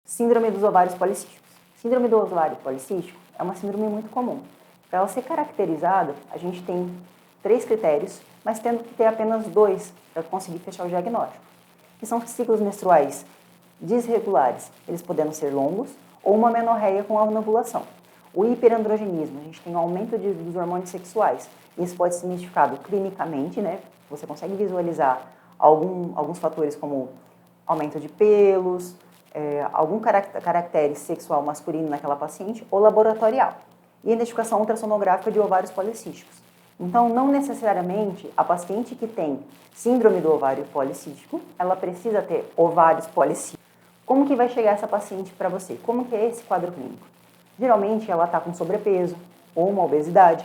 Síndrome dos ovários policísticos. Síndrome do ovário policístico é uma síndrome muito comum. Para ela ser caracterizada, a gente tem 3 critérios, mas tendo que ter apenas 2 para conseguir fechar o diagnóstico, que são ciclos menstruais desregulares, eles podendo ser longos, ou uma menorreia com anovulação. O hiperandrogenismo, a gente tem um aumento dos hormônios sexuais. Isso pode ser identificado clinicamente, né? Você consegue visualizar alguns fatores como aumento de pelos, algum caractere sexual masculino naquela paciente ou laboratorial. E identificação ultrassonográfica de ovários policísticos. Então, não necessariamente a paciente que tem síndrome do ovário policístico, ela precisa ter ovários policísticos. Como que vai chegar essa paciente para você? Como que é esse quadro clínico? Geralmente, ela está com sobrepeso ou uma obesidade.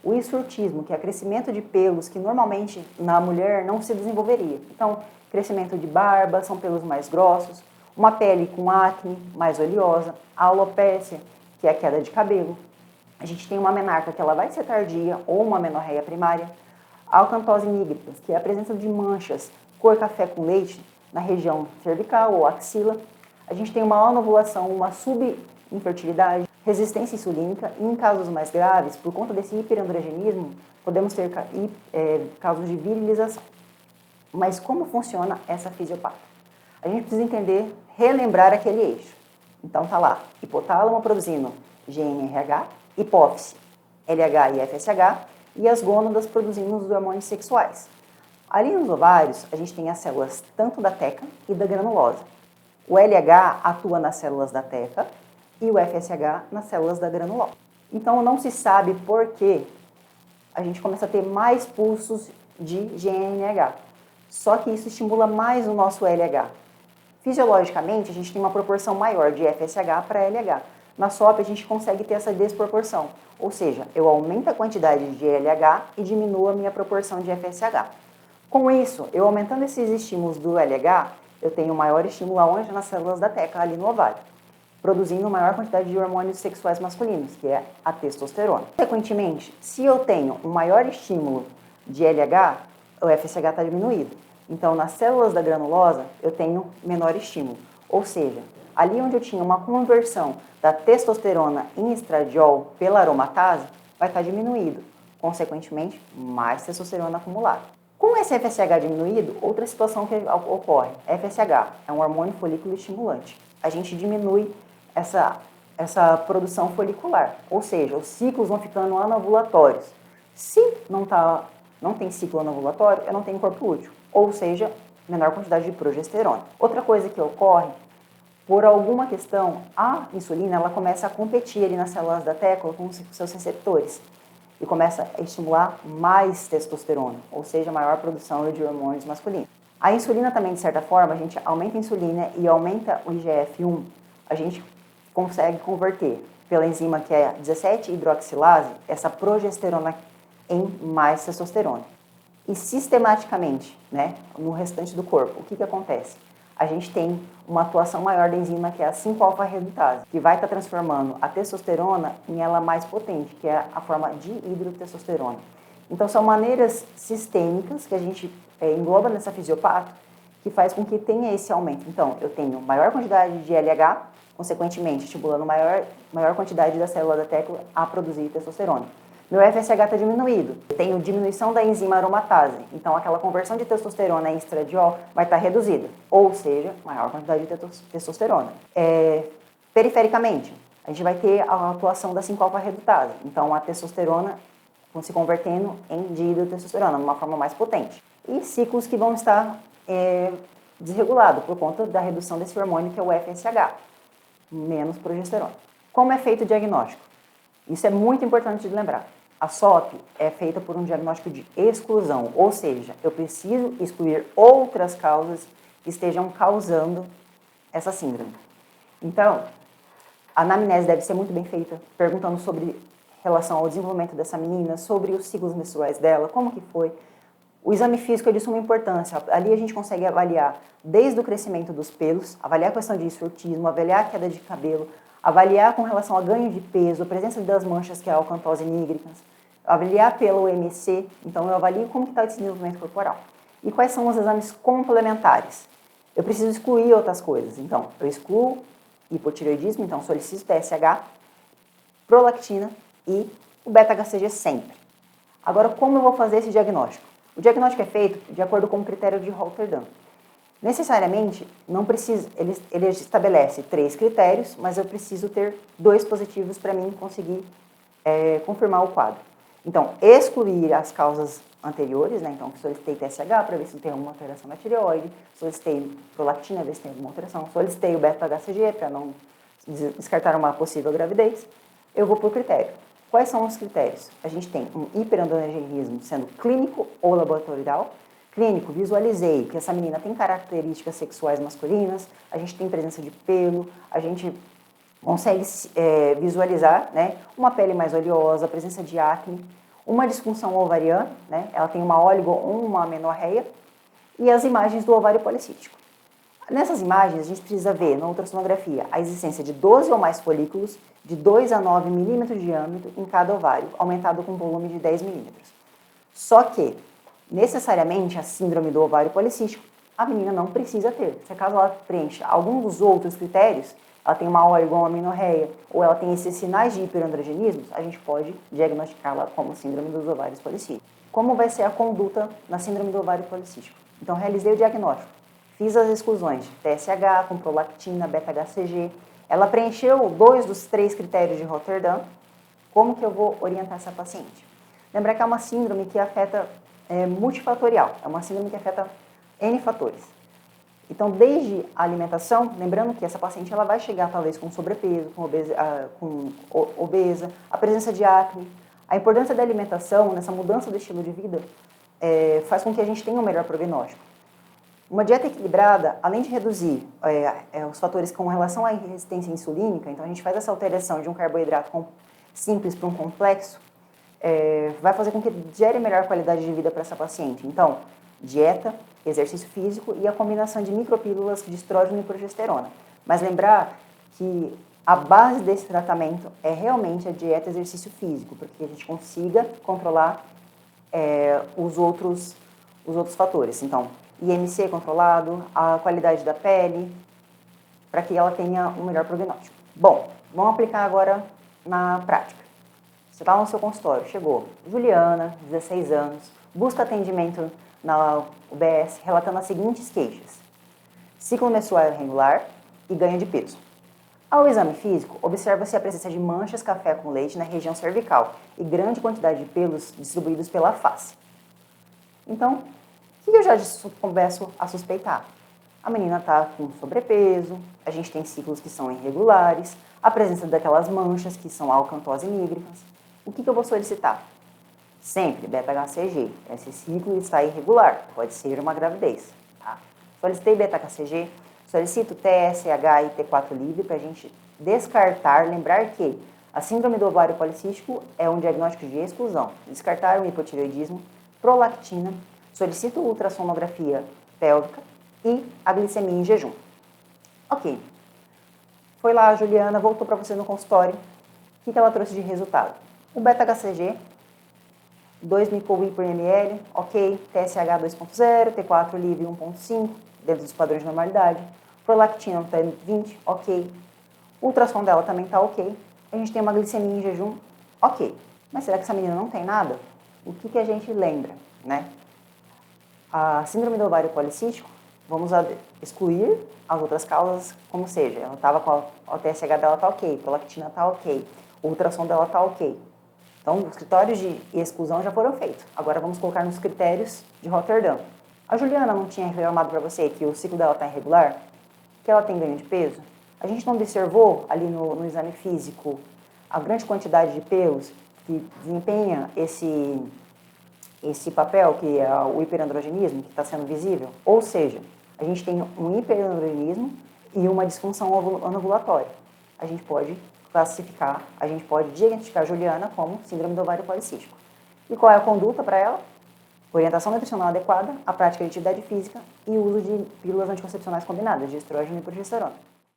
O hirsutismo, que é crescimento de pelos, que normalmente na mulher não se desenvolveria. Então, crescimento de barba, são pelos mais grossos, uma pele com acne, mais oleosa, a alopécia, que é a queda de cabelo. A gente tem uma menarca que ela vai ser tardia ou uma menorreia primária. A acantose nigricans, que é a presença de manchas cor café com leite na região cervical ou axila. A gente tem uma anovulação, uma subinfertilidade, resistência insulínica e em casos mais graves, por conta desse hiperandrogenismo, podemos ter casos de virilização. Mas como funciona essa fisiopata? A gente precisa entender, relembrar aquele eixo. Então tá lá, hipotálamo produzindo GNRH, hipófise, LH e FSH, e as gônadas produzindo os hormônios sexuais. Ali nos ovários, a gente tem as células tanto da teca e da granulosa. O LH atua nas células da teca e o FSH nas células da granulosa. Então não se sabe por que a gente começa a ter mais pulsos de GNRH. Só que isso estimula mais o nosso LH. Fisiologicamente, a gente tem uma proporção maior de FSH para LH. Na SOP, a gente consegue ter essa desproporção, ou seja, eu aumento a quantidade de LH e diminuo a minha proporção de FSH. Com isso, eu aumentando esses estímulos do LH, eu tenho maior estímulo aonde? Nas células da teca, ali no ovário, produzindo maior quantidade de hormônios sexuais masculinos, que é a testosterona. Consequentemente, se eu tenho um maior estímulo de LH, o FSH está diminuído. Então, nas células da granulosa, eu tenho menor estímulo, ou seja, ali onde eu tinha uma conversão da testosterona em estradiol pela aromatase, vai estar diminuído. Consequentemente, mais testosterona acumulada. Com esse FSH diminuído, outra situação que ocorre. FSH é um hormônio folículo estimulante. A gente diminui essa produção folicular, ou seja, os ciclos vão ficando anovulatórios. Se não tem ciclo anovulatório, eu não tenho corpo útil, ou seja, menor quantidade de progesterona. Outra coisa que ocorre, por alguma questão, a insulina ela começa a competir ali nas células da teca com os seus receptores e começa a estimular mais testosterona, ou seja, maior produção de hormônios masculinos. A insulina também, de certa forma, a gente aumenta a insulina e aumenta o IGF-1, a gente consegue converter pela enzima que é 17-hidroxilase, essa progesterona em mais testosterona. E sistematicamente, né, no restante do corpo, o que acontece? A gente tem uma atuação maior da enzima que é a 5-alfa-redutase, que vai estar transformando a testosterona em ela mais potente, que é a forma de hidrotestosterona. Então, são maneiras sistêmicas que a gente engloba nessa fisiopata, que faz com que tenha esse aumento. Então, eu tenho maior quantidade de LH, consequentemente, estimulando maior quantidade da célula da teca a produzir testosterona. Meu FSH está diminuído, eu tenho diminuição da enzima aromatase, então aquela conversão de testosterona em estradiol vai estar reduzida, ou seja, maior quantidade de testosterona. Perifericamente, a gente vai ter a atuação da 5-alfa-redutase, então a testosterona se convertendo em dihidrotestosterona, de uma forma mais potente. E ciclos que vão estar desregulados por conta da redução desse hormônio que é o FSH, menos progesterona. Como é feito o diagnóstico? Isso é muito importante de lembrar. A SOP é feita por um diagnóstico de exclusão, ou seja, eu preciso excluir outras causas que estejam causando essa síndrome. Então, a anamnese deve ser muito bem feita, perguntando sobre relação ao desenvolvimento dessa menina, sobre os ciclos menstruais dela, como que foi. O exame físico é de suma importância. Ali a gente consegue avaliar desde o crescimento dos pelos, avaliar a questão de hirsutismo, avaliar a queda de cabelo, avaliar com relação a ganho de peso, a presença das manchas, que é a acantose nigricans, avaliar pelo MC, então eu avalio como está esse desenvolvimento corporal. E quais são os exames complementares? Eu preciso excluir outras coisas, então eu excluo hipotireoidismo, então solicito TSH, prolactina e o beta-HCG sempre. Agora, como eu vou fazer esse diagnóstico? O diagnóstico é feito de acordo com o critério de Rotterdam. Necessariamente, não precisa, ele estabelece 3 critérios, mas eu preciso ter 2 positivos para mim conseguir confirmar o quadro. Então, excluir as causas anteriores, né? Então, solicitei TSH para ver se tem alguma alteração na tireoide, solicitei prolactina, ver se tem alguma alteração, solicitei o beta-HCG para não descartar uma possível gravidez. Eu vou por critério. Quais são os critérios? A gente tem um hiperandrogenismo sendo clínico ou laboratorial. Clínico, visualizei que essa menina tem características sexuais masculinas, a gente tem presença de pelo, a gente consegue visualizar, né, uma pele mais oleosa, presença de acne, uma disfunção ovariana, né, ela tem uma óligo ou uma amenorreia, e as imagens do ovário policístico. Nessas imagens, a gente precisa ver na ultrassonografia a existência de 12 ou mais folículos de 2 a 9 milímetros de diâmetro em cada ovário, aumentado com volume de 10 milímetros. Só que, necessariamente, a síndrome do ovário policístico, a menina não precisa ter. Se caso ela preencha algum dos outros critérios, ela tem uma óligo ou uma amenorreia, ou ela tem esses sinais de hiperandrogenismo, a gente pode diagnosticá-la como síndrome dos ovários policísticos. Como vai ser a conduta na síndrome do ovário policístico? Então, realizei o diagnóstico. Fiz as exclusões de TSH, com prolactina, beta-HCG. Ela preencheu 2 dos 3 critérios de Rotterdam. Como que eu vou orientar essa paciente? Lembrar que é uma síndrome que afeta multifatorial. É uma síndrome que afeta N fatores. Então, desde a alimentação, lembrando que essa paciente ela vai chegar talvez com sobrepeso, com obesa, a presença de acne. A importância da alimentação nessa mudança do estilo de vida faz com que a gente tenha um melhor prognóstico. Uma dieta equilibrada, além de reduzir os fatores com relação à resistência insulínica, então a gente faz essa alteração de um carboidrato simples para um complexo, vai fazer com que gere melhor qualidade de vida para essa paciente. Então, dieta, exercício físico e a combinação de micropílulas de estrógeno e progesterona. Mas lembrar que a base desse tratamento é realmente a dieta e exercício físico, para que a gente consiga controlar os outros fatores. Então, IMC controlado, a qualidade da pele, para que ela tenha um melhor prognóstico. Bom, vamos aplicar agora na prática. Você está no seu consultório, chegou Juliana, 16 anos, busca atendimento na UBS, relatando as seguintes queixas: ciclo menstrual irregular e ganho de peso. Ao exame físico, observa-se a presença de manchas café com leite na região cervical e grande quantidade de pelos distribuídos pela face. Então, o que eu já começo a suspeitar? A menina está com sobrepeso, a gente tem ciclos que são irregulares, a presença daquelas manchas que são alcantose nígricas. O que eu vou solicitar? Sempre beta-HCG. Esse ciclo está irregular, pode ser uma gravidez. Tá? Solicitei beta-HCG, solicito TSH e T4 livre para a gente descartar, lembrar que a síndrome do ovário policístico é um diagnóstico de exclusão. Descartar o hipotireoidismo, prolactina, solicito ultrassonografia pélvica e a glicemia em jejum. Ok. Foi lá a Juliana, voltou para você no consultório. O que ela trouxe de resultado? O beta-HCG, 2 microwi por ml, ok. TSH 2.0, T4 livre 1.5, dentro dos padrões de normalidade. Prolactina está 20, ok. O ultrassom dela também está ok. A gente tem uma glicemia em jejum, ok. Mas será que essa menina não tem nada? O que a gente lembra, né? A síndrome do ovário policístico, vamos excluir as outras causas, como seja. Ela estava com a TSH dela está ok, a prolactina está ok, o ultrassom dela está ok. Então, os critérios de exclusão já foram feitos. Agora vamos colocar nos critérios de Rotterdam. A Juliana não tinha reclamado para você que o ciclo dela está irregular? Que ela tem ganho de peso? A gente não observou ali no exame físico a grande quantidade de pelos que desempenha esse papel, que é o hiperandrogenismo, que está sendo visível? Ou seja, a gente tem um hiperandrogenismo e uma disfunção anovulatória. A gente pode classificar, a gente pode diagnosticar a Juliana como síndrome do ovário policístico. E qual é a conduta para ela? Orientação nutricional adequada, a prática de atividade física e o uso de pílulas anticoncepcionais combinadas, de estrógeno e progesterona.